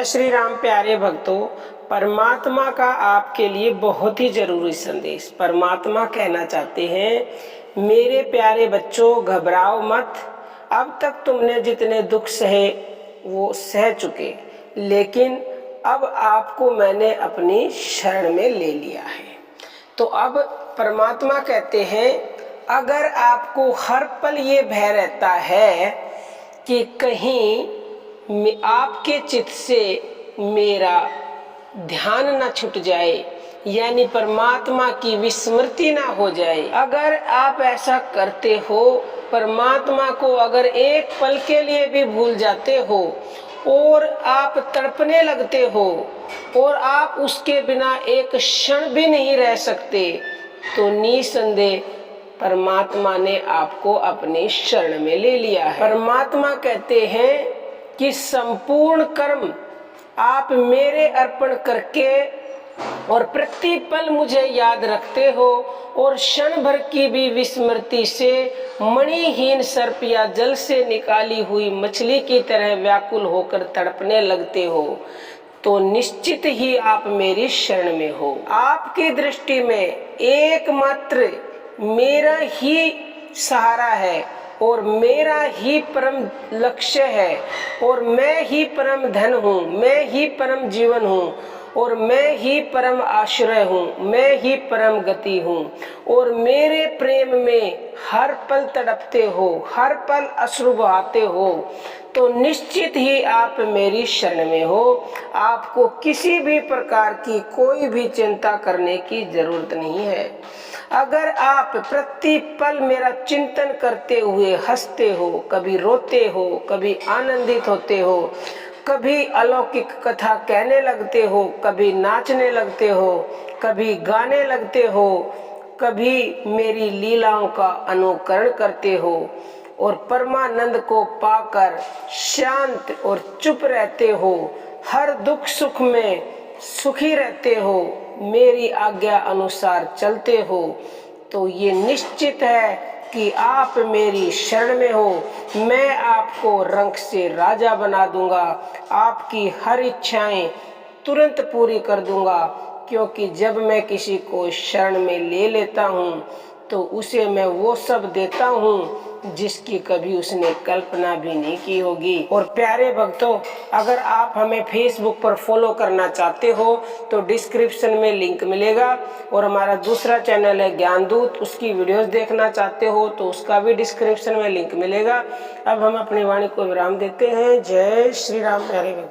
श्री राम प्यारे भक्तों, परमात्मा का आपके लिए बहुत ही जरूरी संदेश। परमात्मा कहना चाहते हैं, मेरे प्यारे बच्चों घबराओ मत। अब तक तुमने जितने दुख सहे वो सह चुके, लेकिन अब आपको मैंने अपनी शरण में ले लिया है। तो अब परमात्मा कहते हैं, अगर आपको हर पल ये भय रहता है कि कहीं आपके चित्त से मेरा ध्यान न छूट जाए, यानी परमात्मा की विस्मृति ना हो जाए, अगर आप ऐसा करते हो, परमात्मा को अगर एक पल के लिए भी भूल जाते हो और आप तड़पने लगते हो और आप उसके बिना एक क्षण भी नहीं रह सकते, तो निसंदेह परमात्मा ने आपको अपने शरण में ले लिया है। परमात्मा कहते हैं कि संपूर्ण कर्म आप मेरे अर्पण करके और प्रति पल मुझे याद रखते हो और क्षण भर की भी विस्मृति से मणिहीन सर्प या जल से निकाली हुई मछली की तरह व्याकुल होकर तड़पने लगते हो, तो निश्चित ही आप मेरी शरण में हो। आपकी दृष्टि में एकमात्र मेरा ही सहारा है और मेरा ही परम लक्ष्य है और मैं ही परम धन हूँ, मैं ही परम जीवन हूँ और मैं ही परम आश्रय हूँ, मैं ही परम गति हूँ। और मेरे प्रेम में हर पल तड़पते हो, हर पल अश्रु बहाते हो, तो निश्चित ही आप मेरी शरण में हो। आपको किसी भी प्रकार की कोई भी चिंता करने की जरूरत नहीं है। अगर आप प्रति पल मेरा चिंतन करते हुए हंसते हो, कभी रोते हो, कभी आनंदित होते हो, कभी अलौकिक कथा कहने लगते हो, कभी नाचने लगते हो, कभी गाने लगते हो, कभी मेरी लीलाओं का अनुकरण करते हो और परमानंद को पाकर शांत और चुप रहते हो, हर दुख सुख में सुखी रहते हो, मेरी आज्ञा अनुसार चलते हो, तो ये निश्चित है कि आप मेरी शरण में हो। मैं आपको रंक से राजा बना दूंगा, आपकी हर इच्छाएं तुरंत पूरी कर दूंगा, क्योंकि जब मैं किसी को शरण में ले लेता हूँ तो उसे मैं वो सब देता हूँ जिसकी कभी उसने कल्पना भी नहीं की होगी। और प्यारे भक्तों, अगर आप हमें फेसबुक पर फॉलो करना चाहते हो तो डिस्क्रिप्शन में लिंक मिलेगा, और हमारा दूसरा चैनल है ज्ञानदूत, उसकी वीडियोस देखना चाहते हो तो उसका भी डिस्क्रिप्शन में लिंक मिलेगा। अब हम अपनी वाणी को विराम देते हैं। जय श्री राम प्यारे भक्त।